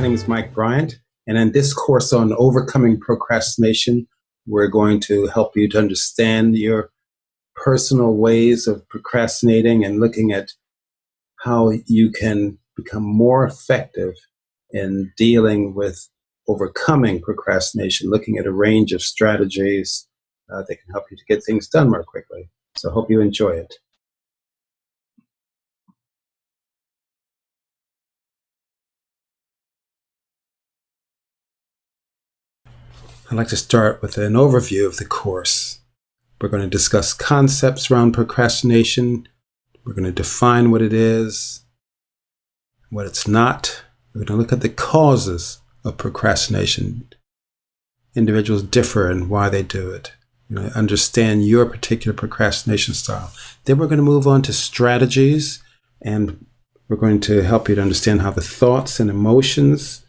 name is Mike Bryant, and in this course on overcoming procrastination, we're going to help you to understand your personal ways of procrastinating and looking at how you can become more effective in dealing with overcoming procrastination, looking at a range of strategies that can help you to get things done more quickly. So I hope you enjoy it. I'd like to start with an overview of the course. We're going to discuss concepts around procrastination. We're going to define what it is, what it's not. We're going to look at the causes of procrastination. Individuals differ in why they do it. We're going to understand your particular procrastination style. Then we're going to move on to strategies, and we're going to help you to understand how the thoughts and emotions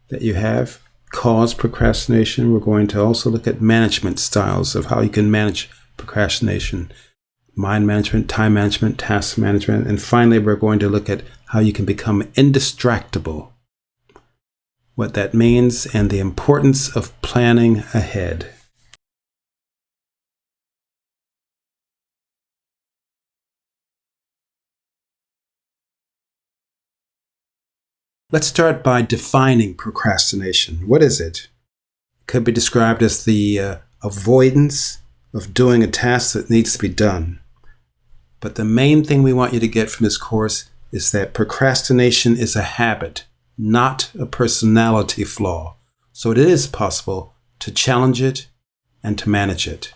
that you have cause procrastination. We're going to also look at management styles of how you can manage procrastination, mind management, time management, task management, and finally we're going to look at how you can become indistractable, what that means, and the importance of planning ahead. Let's start by defining procrastination. What is it? It could be described as the avoidance of doing a task that needs to be done. But the main thing we want you to get from this course is that procrastination is a habit, not a personality flaw. So it is possible to challenge it and to manage it.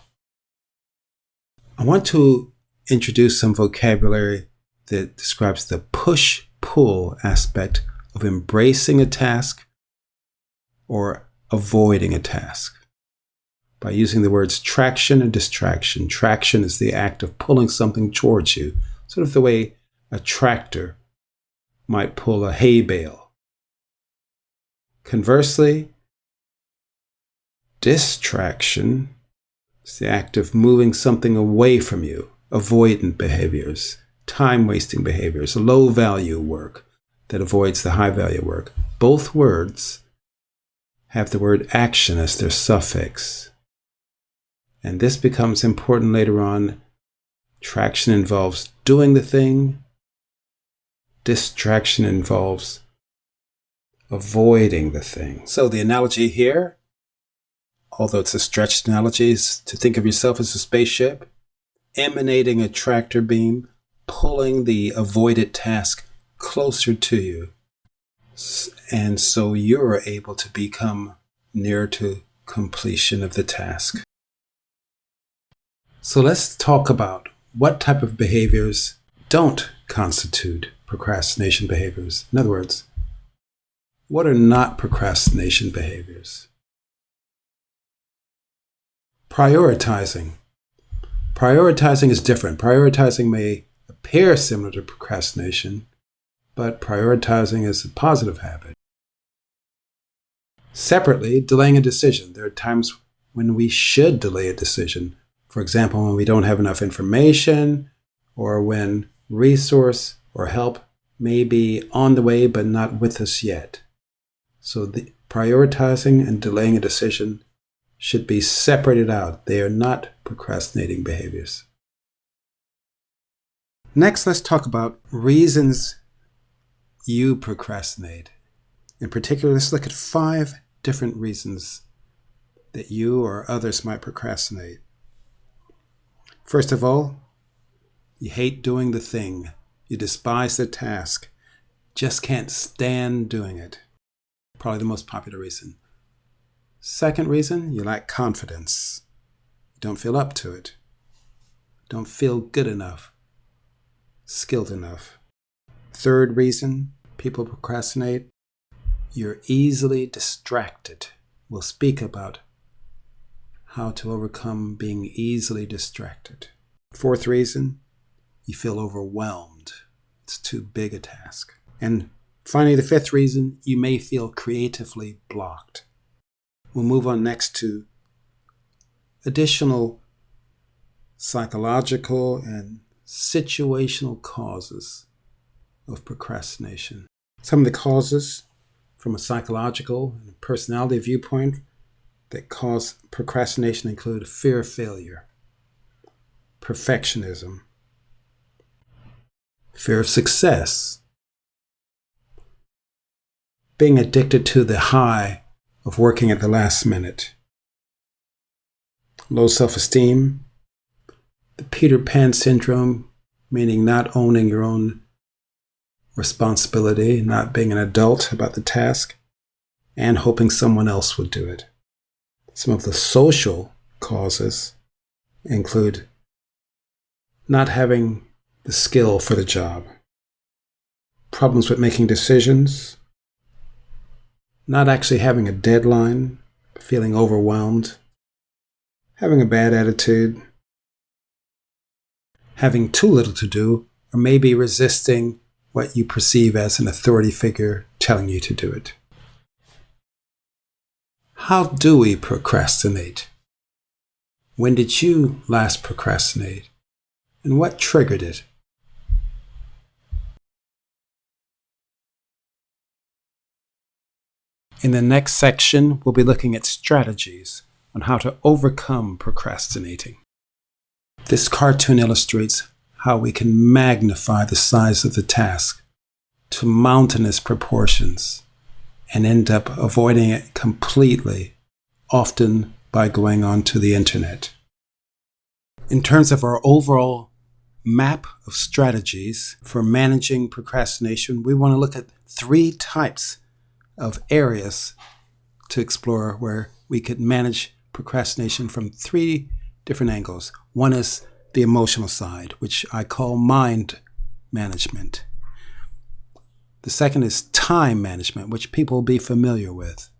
I want to introduce some vocabulary that describes the push-pull aspect of embracing a task or avoiding a task by using the words traction and distraction. Traction is the act of pulling something towards you, sort of the way a tractor might pull a hay bale. Conversely, distraction is the act of moving something away from you, avoidant behaviors, time-wasting behaviors, low-value work that avoids the high-value work. Both words have the word action as their suffix. And this becomes important later on. Traction involves doing the thing. Distraction involves avoiding the thing. So the analogy here, although it's a stretched analogy, is to think of yourself as a spaceship, emanating a tractor beam, pulling the avoided task closer to you. And so you're able to become near to completion of the task. So let's talk about what type of behaviors don't constitute procrastination behaviors. In other words, what are not procrastination behaviors? Prioritizing. Prioritizing is different. Prioritizing may appear similar to procrastination, but prioritizing is a positive habit. Separately, delaying a decision. There are times when we should delay a decision. For example, when we don't have enough information, or when resource or help may be on the way but not with us yet. So the prioritizing and delaying a decision should be separated out. They are not procrastinating behaviors. Next, let's talk about reasons you procrastinate. In particular, let's look at 5 different reasons that you or others might procrastinate. First of all, you hate doing the thing. You despise the task. Just can't stand doing it. Probably the most popular reason. Second reason, you lack confidence. You don't feel up to it. Don't feel good enough, skilled enough. Third reason people procrastinate, you're easily distracted. We'll speak about how to overcome being easily distracted. Fourth reason, you feel overwhelmed. It's too big a task. And finally, the fifth reason, you may feel creatively blocked. We'll move on next to additional psychological and situational causes of procrastination. Some of the causes: from a psychological and personality viewpoint that cause procrastination include fear of failure, perfectionism, fear of success, being addicted to the high of working at the last minute, low self-esteem, the Peter Pan syndrome, meaning not owning your own responsibility, not being an adult about the task, and hoping someone else would do it. Some of the social causes include not having the skill for the job, problems with making decisions, not actually having a deadline, feeling overwhelmed, having a bad attitude, having too little to do, or maybe resisting what you perceive as an authority figure telling you to do it. How do we procrastinate? When did you last procrastinate? And what triggered it? In the next section, we'll be looking at strategies on how to overcome procrastinating. This cartoon illustrates how we can magnify the size of the task to mountainous proportions and end up avoiding it completely, often by going onto the internet. In terms of our overall map of strategies for managing procrastination, we want to look at 3 types of areas to explore where we could manage procrastination from 3 different angles. One is the emotional side, which I call mind management. The second is time management, which people will be familiar with.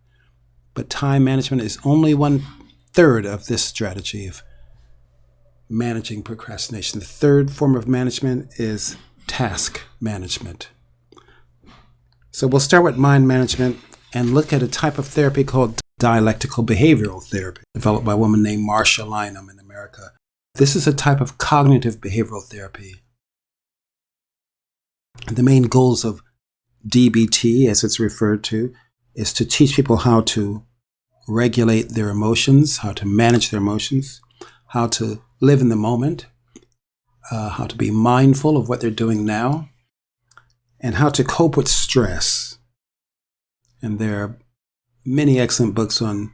But time management is only 1/3 of this strategy of managing procrastination. The third form of management is task management. So we'll start with mind management and look at a type of therapy called dialectical behavioral therapy, developed by a woman named Marsha Lynham in America. This is a type of cognitive behavioral therapy. The main goals of DBT, as it's referred to, is to teach people how to regulate their emotions, how to manage their emotions, how to live in the moment, how to be mindful of what they're doing now, and how to cope with stress. And there are many excellent books on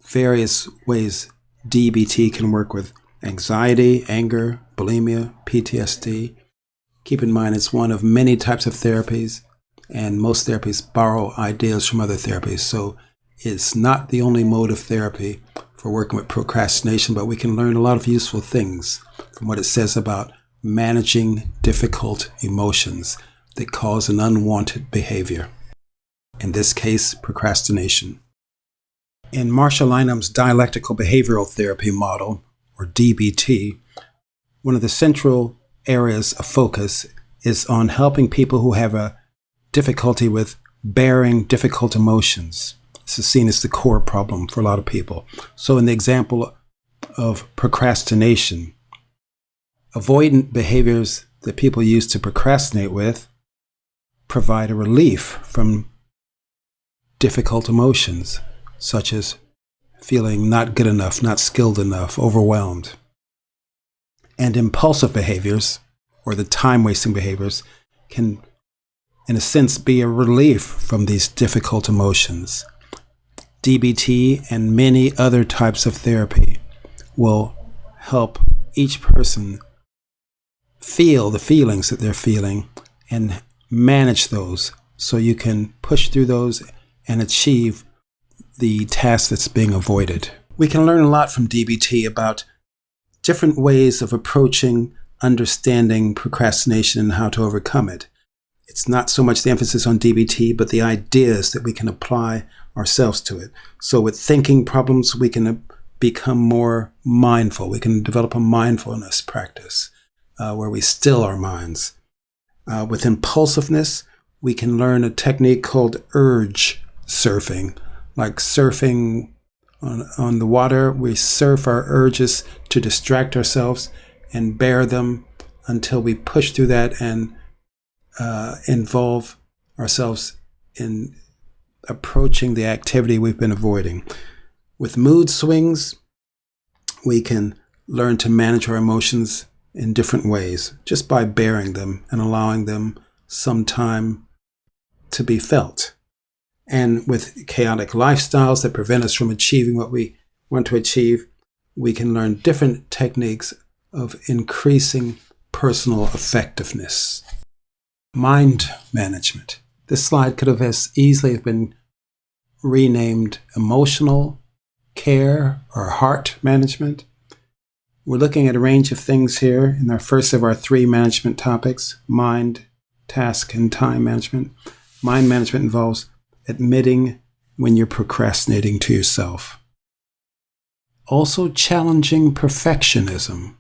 various ways DBT can work with anxiety, anger, bulimia, PTSD. Keep in mind, it's one of many types of therapies, and most therapies borrow ideas from other therapies. So it's not the only mode of therapy for working with procrastination, but we can learn a lot of useful things from what it says about managing difficult emotions that cause an unwanted behavior. In this case, procrastination. In Marsha Lynham's dialectical behavioral therapy model, or DBT, one of the central areas of focus is on helping people who have a difficulty with bearing difficult emotions. This is seen as the core problem for a lot of people. So in the example of procrastination, avoidant behaviors that people use to procrastinate with provide a relief from difficult emotions, such as feeling not good enough, not skilled enough, overwhelmed. And impulsive behaviors, or the time-wasting behaviors, can, in a sense, be a relief from these difficult emotions. DBT and many other types of therapy will help each person feel the feelings that they're feeling and manage those so you can push through those and achieve the task that's being avoided. We can learn a lot from DBT about different ways of approaching understanding procrastination and how to overcome it. It's not so much the emphasis on DBT, but the ideas that we can apply ourselves to it. So with thinking problems, we can become more mindful. We can develop a mindfulness practice where we still our minds. With impulsiveness, we can learn a technique called urge surfing. Like surfing on the water, we surf our urges to distract ourselves and bear them until we push through that and involve ourselves in approaching the activity we've been avoiding. With mood swings, we can learn to manage our emotions in different ways, just by bearing them and allowing them some time to be felt. And with chaotic lifestyles that prevent us from achieving what we want to achieve, we can learn different techniques of increasing personal effectiveness. Mind management. This slide could have as easily have been renamed emotional care or heart management. We're looking at a range of things here in our first of our 3 management topics: mind, task, and time management. Mind management involves admitting when you're procrastinating to yourself. Also challenging perfectionism.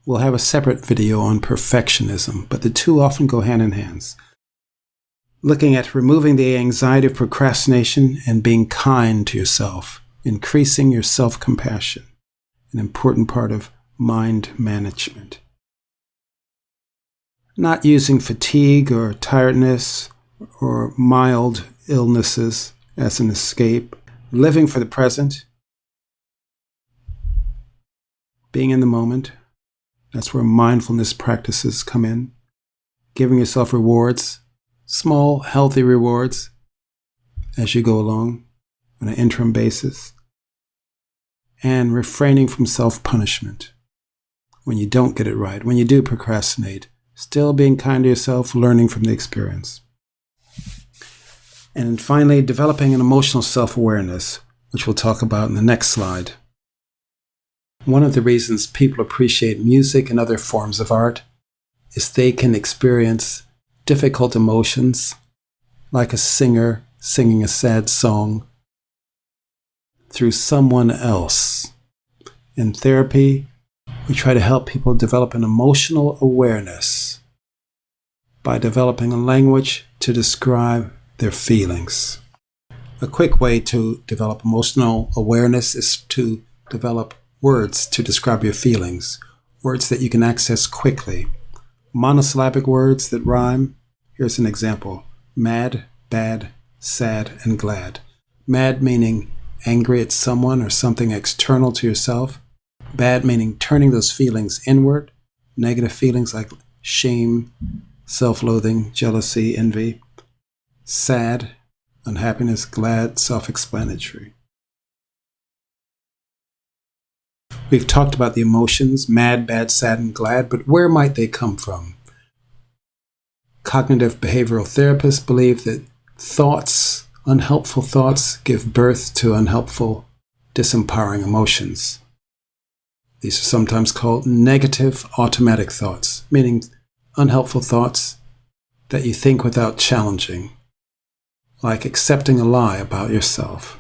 We'll have a separate video on perfectionism, but the two often go hand in hand. Looking at removing the anxiety of procrastination and being kind to yourself, increasing your self-compassion, an important part of mind management. Not using fatigue or tiredness or mild illnesses as an escape. Living for the present. Being in the moment. That's where mindfulness practices come in. Giving yourself rewards, small, healthy rewards, as you go along on an interim basis. And refraining from self-punishment when you don't get it right, when you do procrastinate. Still being kind to yourself, learning from the experience. And finally, developing an emotional self-awareness, which we'll talk about in the next slide. One of the reasons people appreciate music and other forms of art is they can experience difficult emotions, like a singer singing a sad song, through someone else. In therapy, we try to help people develop an emotional awareness by developing a language to describe their feelings. A quick way to develop emotional awareness is to develop words to describe your feelings, words that you can access quickly. Monosyllabic words that rhyme. Here's an example: mad, bad, sad, and glad. Mad meaning angry at someone or something external to yourself. Bad meaning turning those feelings inward. Negative feelings like shame, self-loathing, jealousy, envy. Sad, unhappiness, glad, self-explanatory. We've talked about the emotions, mad, bad, sad, and glad, but where might they come from? Cognitive behavioral therapists believe that thoughts, unhelpful thoughts, give birth to unhelpful, disempowering emotions. These are sometimes called negative automatic thoughts, meaning unhelpful thoughts that you think without challenging, like accepting a lie about yourself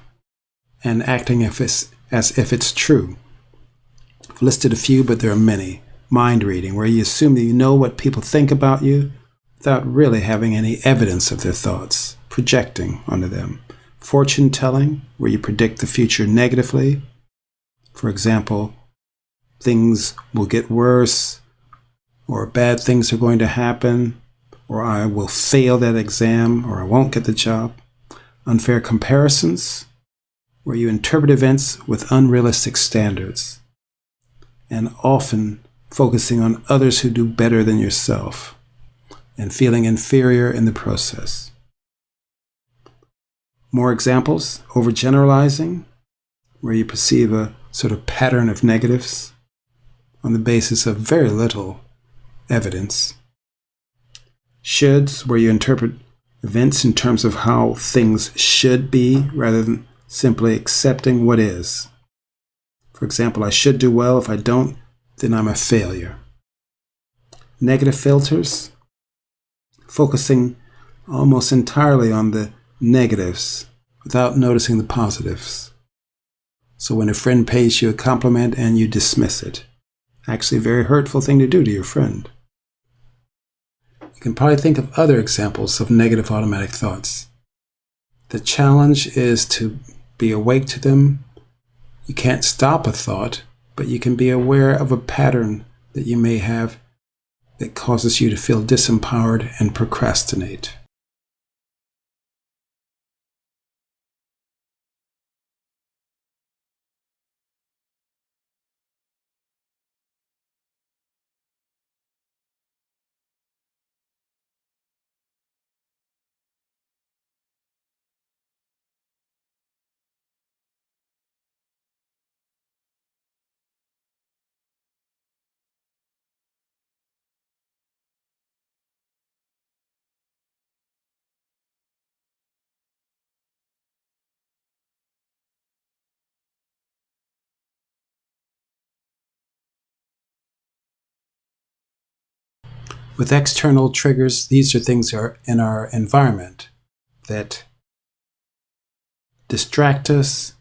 and acting as if it's true. I've listed a few, but there are many. Mind reading, where you assume that you know what people think about you without really having any evidence of their thoughts, projecting onto them. Fortune telling, where you predict the future negatively. For example, things will get worse, or bad things are going to happen, or I will fail that exam, or I won't get the job. Unfair comparisons, where you interpret events with unrealistic standards, and often focusing on others who do better than yourself, and feeling inferior in the process. More examples: overgeneralizing, where you perceive a sort of pattern of negatives on the basis of very little evidence. Shoulds, where you interpret events in terms of how things should be rather than simply accepting what is. For example, I should do well. If I don't, then I'm a failure. Negative filters, focusing almost entirely on the negatives without noticing the positives. So when a friend pays you a compliment and you dismiss it, actually a very hurtful thing to do to your friend. You can probably think of other examples of negative automatic thoughts. The challenge is to be awake to them. You can't stop a thought, but you can be aware of a pattern that you may have that causes you to feel disempowered and procrastinate. With external triggers, these are things that are in our environment that distract us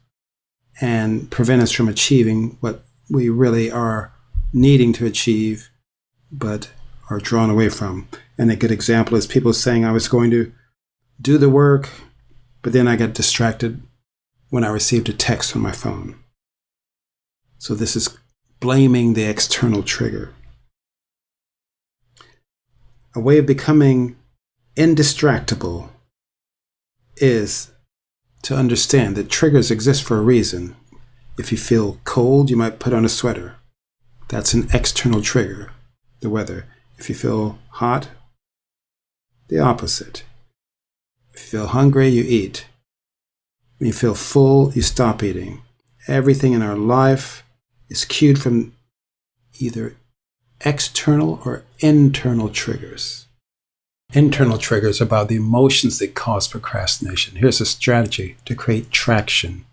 and prevent us from achieving what we really are needing to achieve, but are drawn away from. And a good example is people saying, I was going to do the work, but then I got distracted when I received a text on my phone. So this is blaming the external trigger. A way of becoming indistractable is to understand that triggers exist for a reason. If you feel cold, you might put on a sweater. That's an external trigger, the weather. If you feel hot, the opposite. If you feel hungry, you eat. When you feel full, you stop eating. Everything in our life is cued from either external or internal triggers. Internal triggers are about the emotions that cause procrastination. Here's a strategy to create traction.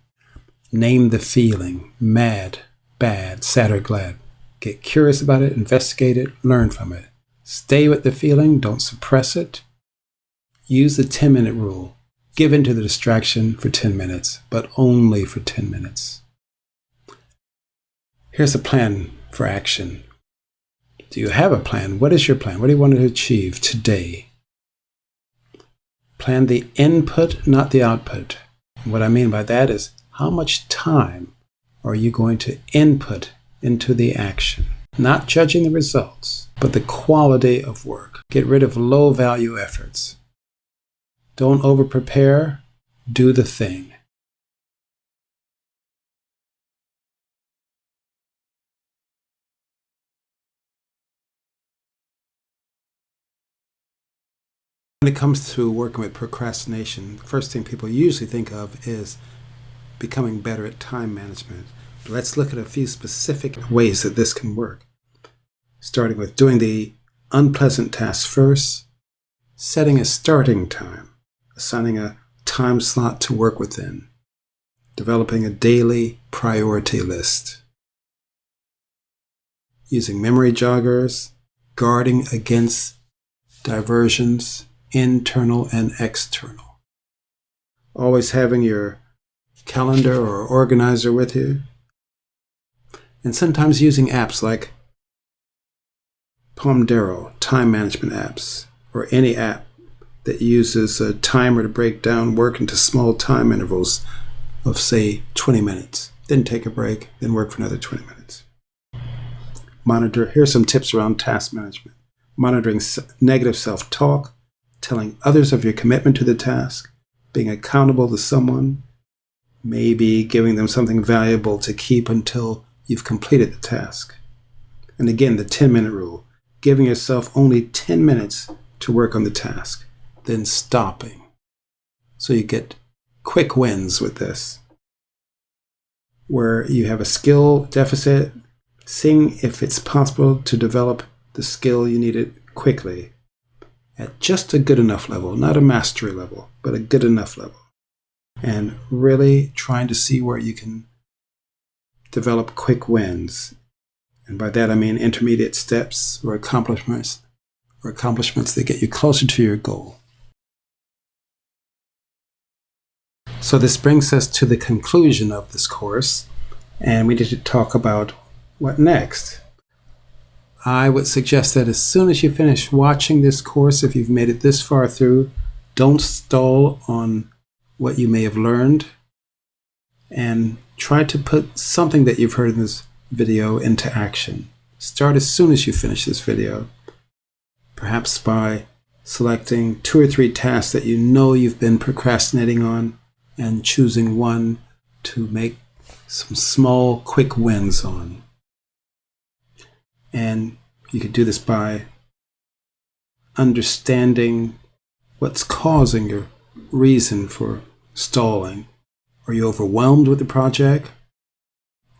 Name the feeling: mad, bad, sad, or glad. Get curious about it, investigate it, learn from it. Stay with the feeling, don't suppress it. Use the 10-minute rule. Give in to the distraction for 10 minutes, but only for 10 minutes. Here's a plan for action. Do you have a plan? What is your plan? What do you want to achieve today? Plan the input, not the output. What I mean by that is, how much time are you going to input into the action? Not judging the results, but the quality of work. Get rid of low-value efforts. Don't over-prepare. Do the thing. When it comes to working with procrastination, the first thing people usually think of is becoming better at time management. But let's look at a few specific ways that this can work. Starting with doing the unpleasant tasks first, setting a starting time, assigning a time slot to work within, developing a daily priority list, using memory joggers, guarding against diversions, internal and external. Always having your calendar or organizer with you. And sometimes using apps like Pomodoro, time management apps, or any app that uses a timer to break down work into small time intervals of, say, 20 minutes. Then take a break, then work for another 20 minutes. Here's some tips around task management. Monitoring negative self-talk, telling others of your commitment to the task, being accountable to someone, maybe giving them something valuable to keep until you've completed the task. And again, the 10-minute rule, giving yourself only 10 minutes to work on the task, then stopping. So you get quick wins with this. Where you have a skill deficit, seeing if it's possible to develop the skill you needed quickly at just a good enough level, not a mastery level, but a good enough level. And really trying to see where you can develop quick wins. And by that I mean intermediate steps or accomplishments that get you closer to your goal. So this brings us to the conclusion of this course, and we need to talk about what next. I would suggest that as soon as you finish watching this course, if you've made it this far through, don't stall on what you may have learned, and try to put something that you've heard in this video into action. Start as soon as you finish this video, perhaps by selecting 2 or 3 tasks that you know you've been procrastinating on and choosing one to make some small, quick wins on. And you could do this by understanding what's causing your reason for stalling. Are you overwhelmed with the project?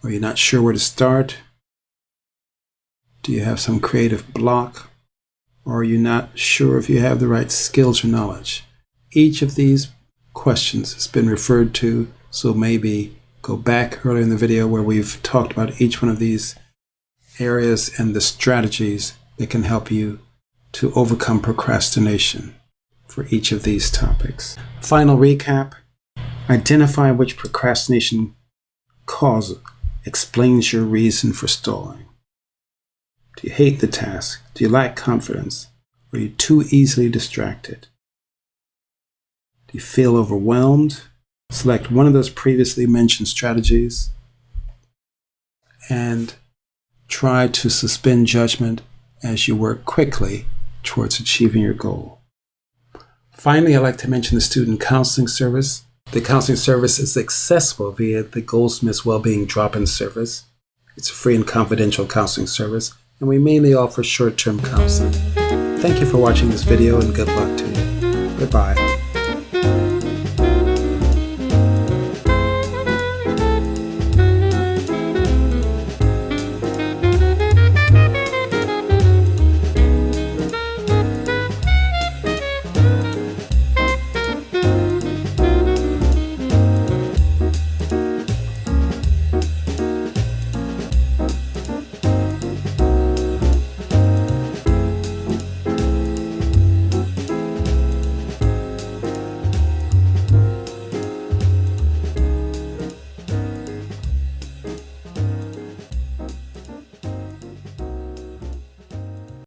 Are you not sure where to start? Do you have some creative block? Or are you not sure if you have the right skills or knowledge? Each of these questions has been referred to, so maybe go back earlier in the video where we've talked about each one of these areas and the strategies that can help you to overcome procrastination for each of these topics. Final recap: identify which procrastination cause explains your reason for stalling. Do you hate the task? Do you lack confidence? Or are you too easily distracted? Do you feel overwhelmed? Select one of those previously mentioned strategies and try to suspend judgment as you work quickly towards achieving your goal. Finally, I'd like to mention the student counseling service. The counseling service is accessible via the Goldsmiths Wellbeing drop-in service. It's a free and confidential counseling service, and we mainly offer short-term counseling. Thank you for watching this video, and good luck to you. Goodbye.